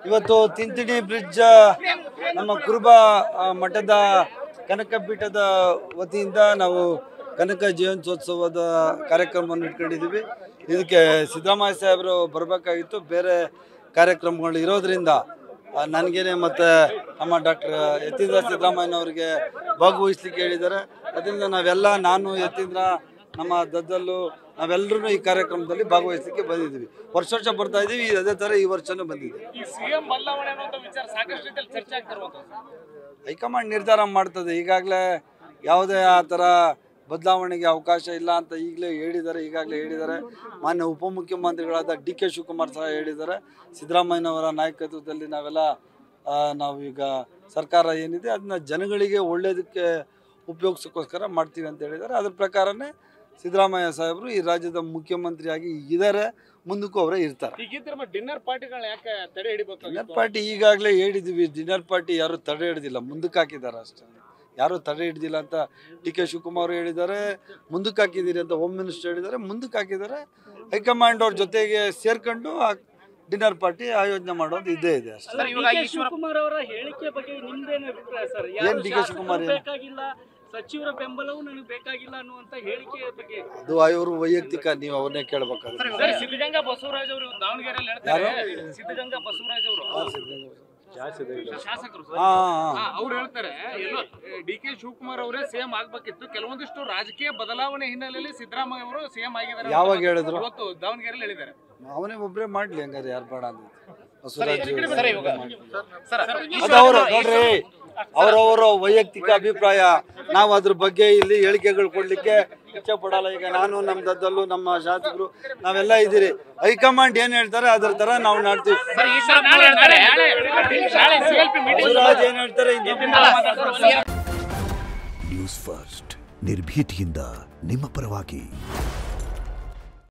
ಇವತ್ತು ತಿಂತಿಣಿ ಬ್ರಿಡ್ಜ್ ನಮ್ಮ ಕುರುಬ ಮಠದ ಕನಕ ಪೀಠದ ವತಿಯಿಂದ ನಾವು ಕನಕ ಜಯಂತ್ಯೋತ್ಸವದ ಕಾರ್ಯಕ್ರಮವನ್ನು ಇಟ್ಕೊಂಡಿದ್ದೀವಿ. ಇದಕ್ಕೆ ಸಿದ್ದರಾಮಯ್ಯ ಸಾಹೇಬರು ಬರಬೇಕಾಗಿತ್ತು, ಬೇರೆ ಕಾರ್ಯಕ್ರಮಗಳು ಇರೋದ್ರಿಂದ ನನಗೇನೆ ಮತ್ತು ನಮ್ಮ ಡಾಕ್ಟರ್ ಯತೀಂದ್ರ ಸಿದ್ದರಾಮಯ್ಯನವರಿಗೆ ಭಾಗವಹಿಸ್ಲಿಕ್ಕೆ ಹೇಳಿದ್ದಾರೆ. ಅದರಿಂದ ನಾವೆಲ್ಲ, ನಾನು ಯತೀಂದ್ರ, ನಮ್ಮ ದದ್ದಲ್ಲು, ನಾವೆಲ್ಲರೂ ಈ ಕಾರ್ಯಕ್ರಮದಲ್ಲಿ ಭಾಗವಹಿಸಲಿಕ್ಕೆ ಬಂದಿದ್ದೀವಿ. ವರ್ಷ ಬರ್ತಾ ಇದ್ದೀವಿ, ಅದೇ ಥರ ಈ ವರ್ಷನೂ ಬಂದಿದೆ. ಹೈಕಮಾಂಡ್ ನಿರ್ಧಾರ ಮಾಡ್ತದೆ. ಈಗಾಗಲೇ ಯಾವುದೇ ಆ ಥರ ಬದಲಾವಣೆಗೆ ಅವಕಾಶ ಇಲ್ಲ ಅಂತ ಈಗಲೇ ಹೇಳಿದ್ದಾರೆ. ಮಾನ್ಯ ಉಪಮುಖ್ಯಮಂತ್ರಿಗಳಾದ DK ಶಿವಕುಮಾರ್ ಸಹ ಹೇಳಿದ್ದಾರೆ. ಸಿದ್ದರಾಮಯ್ಯನವರ ನಾಯಕತ್ವದಲ್ಲಿ ನಾವೀಗ ಸರ್ಕಾರ ಏನಿದೆ ಅದನ್ನ ಜನಗಳಿಗೆ ಒಳ್ಳೆಯದಕ್ಕೆ ಉಪಯೋಗಿಸೋಕ್ಕೋಸ್ಕರ ಮಾಡ್ತೀವಿ ಅಂತ ಹೇಳಿದ್ದಾರೆ. ಅದ್ರ ಪ್ರಕಾರನೇ ಸಿದ್ದರಾಮಯ್ಯ ಸಾಹೇಬರು ಈ ರಾಜ್ಯದ ಮುಖ್ಯಮಂತ್ರಿಯಾಗಿ ಇದ್ದಾರೆ, ಮುಂದಕ್ಕೂ ಅವರೇ ಇರ್ತಾರೆ. ಡಿನ್ನರ್ ಪಾರ್ಟಿ ಈಗಾಗಲೇ ಹೇಳಿದ್ದೀವಿ. ಡಿನ್ನರ್ ಪಾರ್ಟಿ ಯಾರು ತಡೆ ಹಿಡಿದಿಲ್ಲ, ಮುಂದಕ್ಕೆ ಹಾಕಿದ್ದಾರೆ ಅಷ್ಟೇ. ಯಾರು ತಡೆ ಹಿಡಿದಿಲ್ಲ ಅಂತ DK ಶಿವಕುಮಾರ್ ಹೇಳಿದ್ದಾರೆ, ಮುಂದಕ್ಕೆ ಹಾಕಿದ್ದೀರಿ ಅಂತ ಹೋಮ್ ಮಿನಿಸ್ಟರ್ ಹೇಳಿದ್ದಾರೆ, ಮುಂದಕ್ಕೆ ಹಾಕಿದ್ದಾರೆ. ಹೈಕಮಾಂಡ್ ಅವ್ರ ಜೊತೆಗೆ ಸೇರ್ಕೊಂಡು ಡಿನ್ನರ್ ಪಾರ್ಟಿ ಆಯೋಜನೆ ಮಾಡೋದು ಇದೇ ಇದೆ ಅಷ್ಟೇ. ಶಿವಕುಮಾರ್ ಅವರ ಹೇಳಿಕೆ ಬಗ್ಗೆ ನಿಮ್ದೇನು ಅಭಿಪ್ರಾಯ ಸರ್? ಏನು DK ಶಿವಕುಮಾರ್ ಬೇಕಾಗಿಲ್ಲ, ಸಚಿವರ ಬೆಂಬಲವು ನನಗೆ ಬೇಕಾಗಿಲ್ಲ ಅನ್ನುವಂತ ಹೇಳಿಕೆ ಬಗ್ಗೆ ಅದು ಅವರು ವೈಯಕ್ತಿಕ, ನೀವು ಅವನ್ನೇ ಕೇಳಬೇಕಾದ್ರೆ. ಸಿದ್ಧಗಂಗಾ ಬಸವರಾಜ್ ಅವರು ದಾವಣಗೆರೆಯಲ್ಲಿ ಹೇಳ್ತಾರೆ, ಸಿದ್ಧಗಂಗಾ ಬಸವರಾಜ್ ಅವರು ಶಾಸಕರು ಅವ್ರು ಹೇಳ್ತಾರೆ, ಎಲ್ಲೋ DK ಶಿವಕುಮಾರ್ ಅವರೇ ಸಿಎಂ ಆಗ್ಬೇಕಿತ್ತು, ಕೆಲವೊಂದಿಷ್ಟು ರಾಜಕೀಯ ಬದಲಾವಣೆ ಹಿನ್ನೆಲೆಯಲ್ಲಿ ಸಿದ್ದರಾಮಯ್ಯ ಅವರು ಸಿಎಂ ಆಗಿದ್ದಾರೆ. ಯಾವಾಗ ಹೇಳಿದ್ರು? ಇವತ್ತು ದಾವಣಗೆರೆಯಲ್ಲಿ ಹೇಳಿದ್ದಾರೆ. ಅವನೇ ಒಬ್ಬರೇ ಮಾಡ್ಲಿ, ಹಂಗಾರೆ ಯಾರು ಬೇಡ ಅಂತ ಬಸವರಾಜ್ ನೋಡ್ರಿ, ಅವರವರ ವೈಯಕ್ತಿಕ ಅಭಿಪ್ರಾಯ. ನಾವು ಅದ್ರ ಬಗ್ಗೆ ಇಲ್ಲಿ ಹೇಳಿಕೆಗಳು ಕೊಡ್ಲಿಕ್ಕೆ ಇಚ್ಛೆ ಪಡಲ್ಲ. ಈಗ ನಾನು, ನಮ್ಮ ದದ್ದಲ್ಲು, ನಮ್ಮ ಶಾಸಕರು ನಾವೆಲ್ಲ ಇದ್ದೀರಿ. ಹೈಕಮಾಂಡ್ ಏನ್ ಹೇಳ್ತಾರೆ ಅದ್ರ ತರ ನಾವು ಮಾಡ್ತೀವಿ. ಬಸವರಾಜ್ ಏನ್ ಹೇಳ್ತಾರೆ ನ್ಯೂಸ್ ಫಸ್ಟ್, ನಿರ್ಭೀತಿಯಿಂದ ನಿಮ್ಮ ಪರವಾಗಿ.